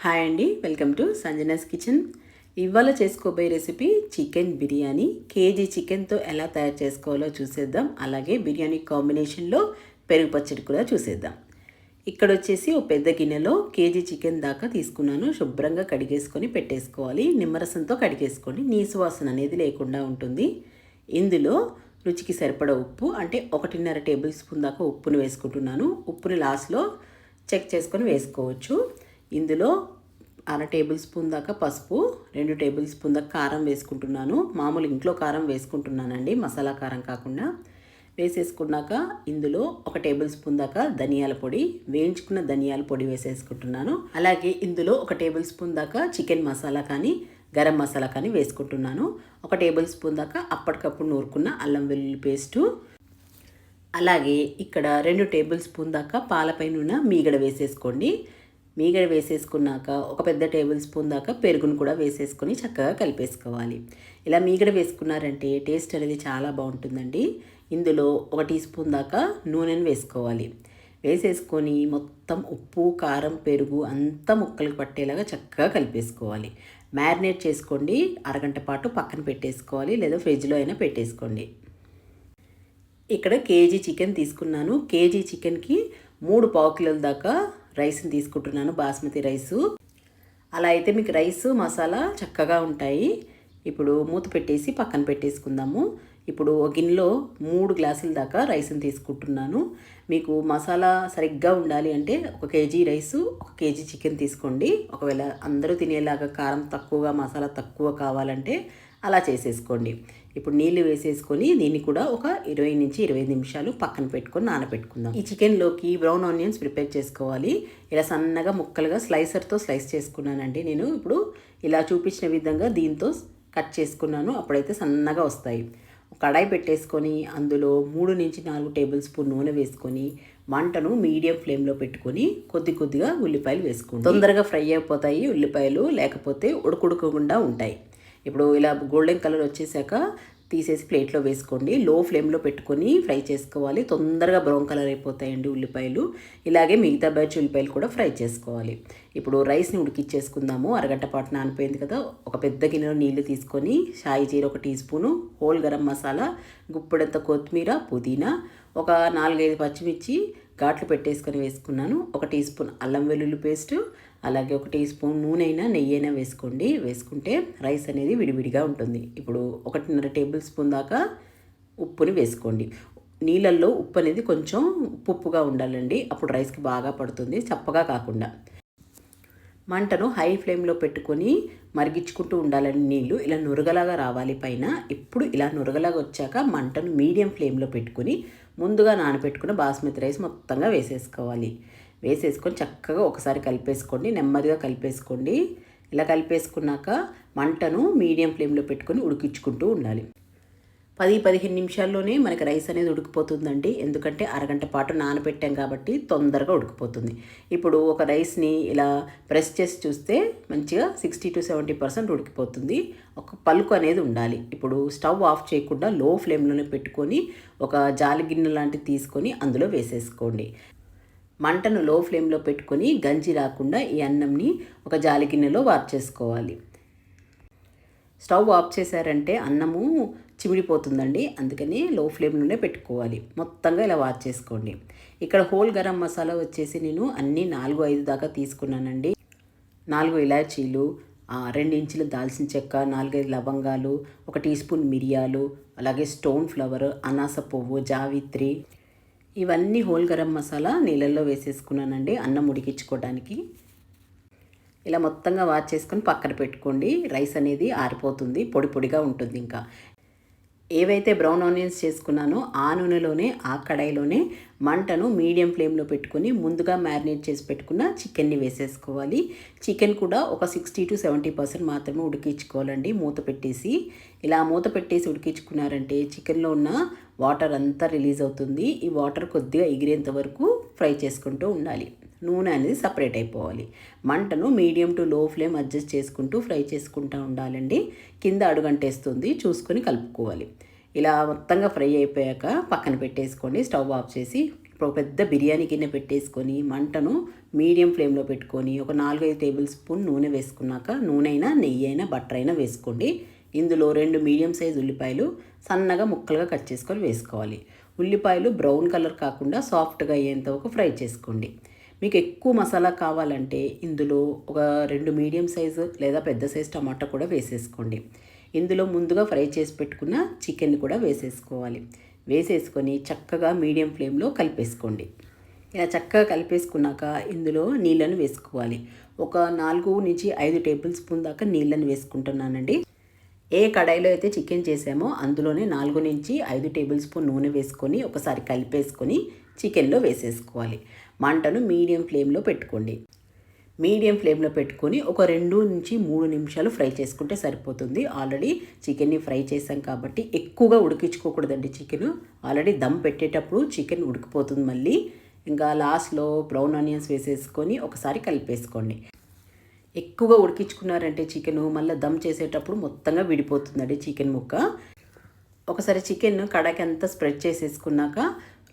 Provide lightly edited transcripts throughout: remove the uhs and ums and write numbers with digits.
Hi అండి, welcome to Sanjana's kitchen. ఇవాళ చేసుకోబోయే రెసిపీ చికెన్ బిర్యానీ. కేజీ చికెన్తో ఎలా తయారు చేసుకోవాలో చూసేద్దాం. అలాగే బిర్యానీ కాంబినేషన్లో పెరుగు పచ్చడి కూడా చూసేద్దాం. ఇక్కడ వచ్చేసి ఒక పెద్ద గిన్నెలో కేజీ చికెన్ దాకా తీసుకున్నాను. శుభ్రంగా కడిగేసుకొని పెట్టేసుకోవాలి. నిమ్మరసంతో కడిగేసుకోండి, నీసు వాసన అనేది లేకుండా ఉంటుంది. ఇందులో రుచికి సరిపడా ఉప్పు, అంటే 1.5 టేబుల్ స్పూన్ దాకా ఉప్పుని వేసుకుంటున్నాను. ఉప్పుని లాస్ట్లో చెక్ చేసుకొని వేసుకోవచ్చు. ఇందులో 1/2 టేబుల్ స్పూన్ దాకా పసుపు, 2 టేబుల్ స్పూన్ దాకా కారం వేసుకుంటున్నాను. మామూలు ఇంట్లో కారం వేసుకుంటున్నానండి, మసాలా కారం కాకుండా. వేసేసుకున్నాక ఇందులో 1 టేబుల్ స్పూన్ దాకా ధనియాల పొడి, వేయించుకున్న ధనియాల పొడి వేసేసుకుంటున్నాను. అలాగే ఇందులో 1 టేబుల్ స్పూన్ దాకా చికెన్ మసాలా కానీ గరం మసాలా కానీ వేసుకుంటున్నాను. 1 టేబుల్ స్పూన్ దాకా అప్పటికప్పుడు నూరుకున్న అల్లం వెల్లుల్లి పేస్టు. అలాగే ఇక్కడ 2 టేబుల్ స్పూన్ దాకా పాలపైన ఉన్న మీగడ వేసేసుకోండి. మీగడ వేసేసుకున్నాక ఒక పెద్ద టేబుల్ స్పూన్ దాకా పెరుగును కూడా వేసేసుకొని చక్కగా కలిపేసుకోవాలి. ఇలా మీగడ వేసుకున్నారంటే టేస్ట్ అనేది చాలా బాగుంటుందండి. ఇందులో 1 టీ స్పూన్ దాకా నూనెను వేసుకోవాలి. వేసేసుకొని మొత్తం ఉప్పు, కారం, పెరుగు అంతా ముక్కలకు పట్టేలాగా చక్కగా కలిపేసుకోవాలి. మ్యారినేట్ చేసుకోండి. అరగంట పాటు పక్కన పెట్టేసుకోవాలి, లేదా ఫ్రిడ్జ్లో అయినా పెట్టేసుకోండి. ఇక్కడ కేజీ చికెన్ తీసుకున్నాను. కేజీ చికెన్కి 3 పావు కిలోల దాకా రైస్ని తీసుకుంటున్నాను, బాస్మతి రైసు. అలా అయితే మీకు రైసు మసాలా చక్కగా ఉంటాయి. ఇప్పుడు మూత పెట్టేసి పక్కన పెట్టేసుకుందాము. ఇప్పుడు ఒక గిన్నెలో 3 గ్లాసుల దాకా రైస్ని తీసుకుంటున్నాను. మీకు మసాలా సరిగ్గా ఉండాలి అంటే 1 కేజీ రైసు, 1 కేజీ చికెన్ తీసుకోండి. ఒకవేళ అందరూ తినేలాగా కారం తక్కువగా, మసాలా తక్కువ కావాలంటే అలా చేసేసుకోండి. ఇప్పుడు నీళ్లు వేసేసుకొని దీన్ని కూడా ఒక 20 నుంచి 25 నిమిషాలు పక్కన పెట్టుకొని నానబెట్టుకుందాం. ఈ చికెన్లోకి బ్రౌన్ ఆనియన్స్ ప్రిపేర్ చేసుకోవాలి. ఇలా సన్నగా ముక్కలుగా స్లైసర్తో స్లైస్ చేసుకున్నానండి నేను. ఇప్పుడు ఇలా చూపించిన విధంగా దీంతో కట్ చేసుకున్నాను. అప్పుడైతే సన్నగా వస్తాయి. కడాయి పెట్టేసుకొని అందులో 3 నుంచి 4 టేబుల్ స్పూన్ నూనె వేసుకొని మంటను మీడియం ఫ్లేమ్లో పెట్టుకొని కొద్దిగా ఉల్లిపాయలు వేసుకోండి. తొందరగా ఫ్రై అయిపోతాయి ఉల్లిపాయలు, లేకపోతే ఉడకకుండా ఉంటాయి. ఇప్పుడు ఇలా గోల్డెన్ కలర్ వచ్చేసాక తీసేసి ప్లేట్లో వేసుకోండి. లో ఫ్లేమ్లో పెట్టుకొని ఫ్రై చేసుకోవాలి. తొందరగా బ్రౌన్ కలర్ అయిపోతాయండి ఉల్లిపాయలు. ఇలాగే మిగతా బ్యాచ్ ఉల్లిపాయలు కూడా ఫ్రై చేసుకోవాలి. ఇప్పుడు రైస్ని ఉడికిచ్చేసుకుందాము. అరగంట పాటు నానిపోయింది కదా. ఒక పెద్ద గిన్నెలో నీళ్లు తీసుకొని షాయి జీర 1 teaspoon, whole garam masala, గుప్పెడంత కొత్తిమీర, పుదీనా, ఒక 4-5 పచ్చిమిర్చి ఘాట్లు పెట్టేసుకొని వేసుకున్నాను. 1 టీ స్పూన్ అల్లం వెల్లుల్లి పేస్టు, అలాగే 1 టీ స్పూన్ నూనె అయినా నెయ్యి అయినా వేసుకోండి. వేసుకుంటే రైస్ అనేది విడివిడిగా ఉంటుంది. ఇప్పుడు 1.5 టేబుల్ స్పూన్ దాకా ఉప్పుని వేసుకోండి. నీళ్ళల్లో ఉప్పు అనేది కొంచెం ఉప్పుగా ఉండాలండి, అప్పుడు రైస్కి బాగా పడుతుంది, చప్పగా కాకుండా. మంటను హై ఫ్లేమ్లో పెట్టుకొని మరిగించుకుంటూ ఉండాలని నీళ్ళు ఇలా నురగలాగా రావాలి పైన. ఇప్పుడు ఇలా నురగలాగా వచ్చాక మంటను మీడియం ఫ్లేమ్లో పెట్టుకొని ముందుగా నానబెట్టుకున్న బాస్మతి రైస్ మొత్తంగా వేసేసుకోవాలి. వేసేసుకొని చక్కగా ఒకసారి కలిపేసుకోండి, నెమ్మదిగా కలిపేసుకోండి. ఇలా కలిపేసుకున్నాక మంటను మీడియం ఫ్లేమ్లో పెట్టుకొని ఉడికించుకుంటూ ఉండాలి. 10-15 నిమిషాల్లోనే మనకి రైస్ అనేది ఉడికిపోతుందండి. ఎందుకంటే అరగంట పాటు నానబెట్టాం కాబట్టి తొందరగా ఉడికిపోతుంది. ఇప్పుడు ఒక రైస్ని ఇలా ప్రెస్ చేసి చూస్తే మంచిగా 60-70% ఉడికిపోతుంది. ఒక పలుకు అనేది ఉండాలి. ఇప్పుడు స్టవ్ ఆఫ్ చేయకుండా లో ఫ్లేమ్లోనే పెట్టుకొని ఒక జాలి గిన్నె లాంటిది తీసుకొని అందులో వేసేసుకోండి. మంటను లో ఫ్లేమ్లో పెట్టుకొని గంజి రాకుండా ఈ అన్నంని ఒక జాలి గిన్నెలో వార్చేసుకోవాలి. స్టవ్ ఆఫ్ చేశారంటే అన్నము చిమిడిపోతుందండి, అందుకని లో ఫ్లేమ్లోనే పెట్టుకోవాలి. మొత్తంగా ఇలా వార్చేసుకోండి. ఇక్కడ హోల్ గరం మసాలా వచ్చేసి నేను అన్నీ 4-5 దాకా తీసుకున్నానండి. 4 ఇలాచీలు, 2 ఇంచుల దాల్చిన చెక్క, 4-5 లవంగాలు, 1 టీ స్పూన్ మిరియాలు, అలాగే స్టోన్ ఫ్లవర్, అనాస పువ్వు, జావిత్రి, ఇవన్నీ హోల్ గరం మసాలా నీళ్ళల్లో వేసేసుకున్నానండి అన్నం ఉడికించుకోవడానికి. ఇలా మొత్తంగా వార్చేసుకొని పక్కన పెట్టుకోండి. రైస్ అనేది ఆరిపోతుంది, పొడి పొడిగా ఉంటుంది. ఇంకా ఏవైతే బ్రౌన్ ఆనియన్స్ చేసుకున్నానో ఆ నూనెలోనే, ఆ కడాయిలోనే మంటను మీడియం ఫ్లేమ్లో పెట్టుకొని ముందుగా మ్యారినేట్ చేసి పెట్టుకున్న చికెన్ని వేసేసుకోవాలి. చికెన్ కూడా ఒక 60-70% మాత్రమే ఉడికించుకోవాలండి మూత పెట్టేసి. ఇలా మూత పెట్టేసి ఉడికించుకున్నారంటే చికెన్లో ఉన్న వాటర్ అంతా రిలీజ్ అవుతుంది. ఈ వాటర్ కొద్దిగా ఎగిరేంత వరకు ఫ్రై చేసుకుంటూ ఉండాలి. నూనె అనేది సపరేట్ అయిపోవాలి. మంటను మీడియం టు లో ఫ్లేమ్ అడ్జస్ట్ చేసుకుంటూ ఫ్రై చేసుకుంటూ ఉండాలండి. కింద అడుగంటేస్తుంది, చూసుకొని కలుపుకోవాలి. ఇలా మొత్తంగా ఫ్రై అయిపోయాక పక్కన పెట్టేసుకోండి. స్టవ్ ఆఫ్ చేసి పెద్ద బిర్యానీ గిన్నె పెట్టేసుకొని మంటను మీడియం ఫ్లేమ్లో పెట్టుకొని ఒక 4-5 టేబుల్ స్పూన్ నూనె వేసుకున్నాక నూనె అయినా నెయ్యి అయినా బటర్ అయినా వేసుకోండి. ఇందులో 2 మీడియం సైజ్ ఉల్లిపాయలు సన్నగా ముక్కలుగా కట్ చేసుకొని వేసుకోవాలి. ఉల్లిపాయలు బ్రౌన్ కలర్ కాకుండా సాఫ్ట్గా అయ్యేంత వరకు ఫ్రై చేసుకోండి. మీకు ఎక్కువ మసాలా కావాలంటే ఇందులో ఒక 2 మీడియం సైజు లేదా పెద్ద సైజు టమాటా కూడా వేసేసుకోండి. ఇందులో ముందుగా ఫ్రై చేసి పెట్టుకున్న చికెన్ కూడా వేసేసుకోవాలి. వేసేసుకొని చక్కగా మీడియం ఫ్లేమ్లో కలిపేసుకోండి. ఇలా చక్కగా కలిపేసుకున్నాక ఇందులో నీళ్ళను వేసుకోవాలి. ఒక 4-5 టేబుల్ స్పూన్ దాకా నీళ్ళని వేసుకుంటున్నానండి. ఏ కడాయిలో అయితే చికెన్ చేసామో అందులోనే 4-5 టేబుల్ స్పూన్ నూనె వేసుకొని ఒకసారి కలిపేసుకొని చికెన్లో వేసేసుకోవాలి. మంటను మీడియం ఫ్లేమ్లో పెట్టుకోండి. మీడియం ఫ్లేమ్లో పెట్టుకొని ఒక 2-3 నిమిషాలు ఫ్రై చేసుకుంటే సరిపోతుంది. ఆల్రెడీ చికెన్ని ఫ్రై చేసాం కాబట్టి ఎక్కువగా ఉడికించుకోకూడదండి. చికెన్ ఆల్రెడీ దమ్ పెట్టేటప్పుడు చికెన్ ఉడికిపోతుంది. మళ్ళీ ఇంకా లాస్ట్లో బ్రౌన్ ఆనియన్స్ వేసేసుకొని ఒకసారి కలిపేసుకోండి. ఎక్కువగా ఉడికించుకున్నారంటే చికెను మళ్ళీ దమ్ చేసేటప్పుడు మొత్తంగా విడిపోతుందండి చికెన్ ముక్క. ఒకసారి చికెన్ కడాకి అంతా స్ప్రెడ్ చేసేసుకున్నాక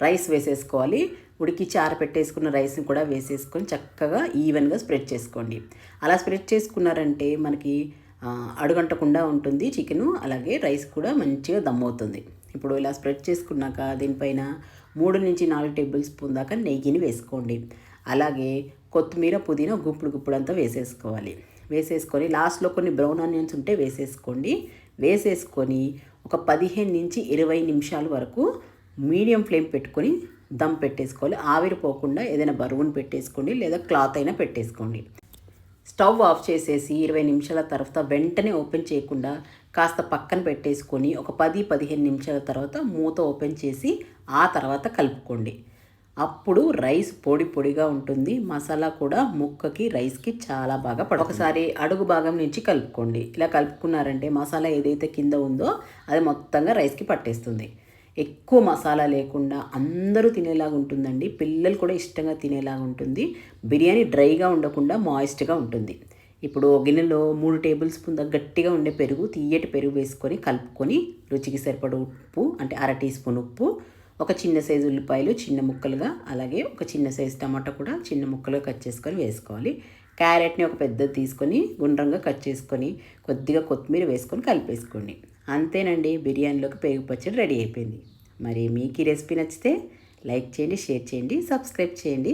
రైస్ వేసేసుకోవాలి. ఉడికించి ఆరబెట్టేసుకున్న రైస్ని కూడా వేసేసుకొని చక్కగా ఈవెన్గా స్ప్రెడ్ చేసుకోండి. అలా స్ప్రెడ్ చేసుకున్నారంటే మనకి అడుగంటకుండా ఉంటుంది చికెను, అలాగే రైస్ కూడా మంచిగా దమ్ అవుతుంది. ఇప్పుడు ఇలా స్ప్రెడ్ చేసుకున్నాక దీనిపైన 3-4 టేబుల్ స్పూన్ దాకా నెయ్యిని వేసుకోండి. అలాగే కొత్తిమీర పుదీనా గుప్పుడంతా వేసేసుకోవాలి. వేసేసుకొని లాస్ట్లో కొన్ని బ్రౌన్ ఆనియన్స్ ఉంటే వేసేసుకోండి. వేసేసుకొని ఒక 15-20 నిమిషాల వరకు మీడియం ఫ్లేమ్ పెట్టుకొని దమ్ పెట్టేసుకోవాలి. ఆవిరిపోకుండా ఏదైనా బరువును పెట్టేసుకోండి లేదా క్లాత్ అయినా పెట్టేసుకోండి. స్టవ్ ఆఫ్ చేసేసి 20 నిమిషాల తర్వాత వెంటనే ఓపెన్ చేయకుండా కాస్త పక్కన పెట్టేసుకొని ఒక 10-15 నిమిషాల తర్వాత మూత ఓపెన్ చేసి ఆ తర్వాత కలుపుకోండి. అప్పుడు రైస్ పొడిగా ఉంటుంది. మసాలా కూడా ముక్కకి రైస్కి చాలా బాగా పడుతుంది. ఒకసారి అడుగు భాగం నుంచి కలుపుకోండి. ఇలా కలుపుకున్నారంటే మసాలా ఏదైతే కింద ఉందో అది మొత్తంగా రైస్కి పట్టేస్తుంది. ఎక్కువ మసాలా లేకుండా అందరూ తినేలాగా ఉంటుందండి. పిల్లలు కూడా ఇష్టంగా తినేలాగా ఉంటుంది. బిర్యానీ డ్రైగా ఉండకుండా మాయిస్ట్గా ఉంటుంది. ఇప్పుడు గిన్నెలో 3 టేబుల్ స్పూన్ దాకా గట్టిగా ఉండే పెరుగు, తీయటి పెరుగు వేసుకొని కలుపుకొని రుచికి సరిపడా ఉప్పు అంటే 1/2 టీ స్పూన్ ఉప్పు, ఒక చిన్న సైజు ఉల్లిపాయలు చిన్న ముక్కలుగా, అలాగే ఒక చిన్న సైజు టమాటా కూడా చిన్న ముక్కలుగా కట్ చేసుకొని వేసుకోవాలి. క్యారెట్ని ఒక పెద్దది తీసుకొని గుండ్రంగా కట్ చేసుకొని కొద్దిగా కొత్తిమీర వేసుకొని కలిపేసుకోండి. అంతేనండి, బిర్యానీలోకి పెరుగు పచ్చడి రెడీ అయిపోయింది. మరి మీకు ఈ రెసిపీ నచ్చితే లైక్ చేయండి, షేర్ చేయండి, సబ్స్క్రైబ్ చేయండి.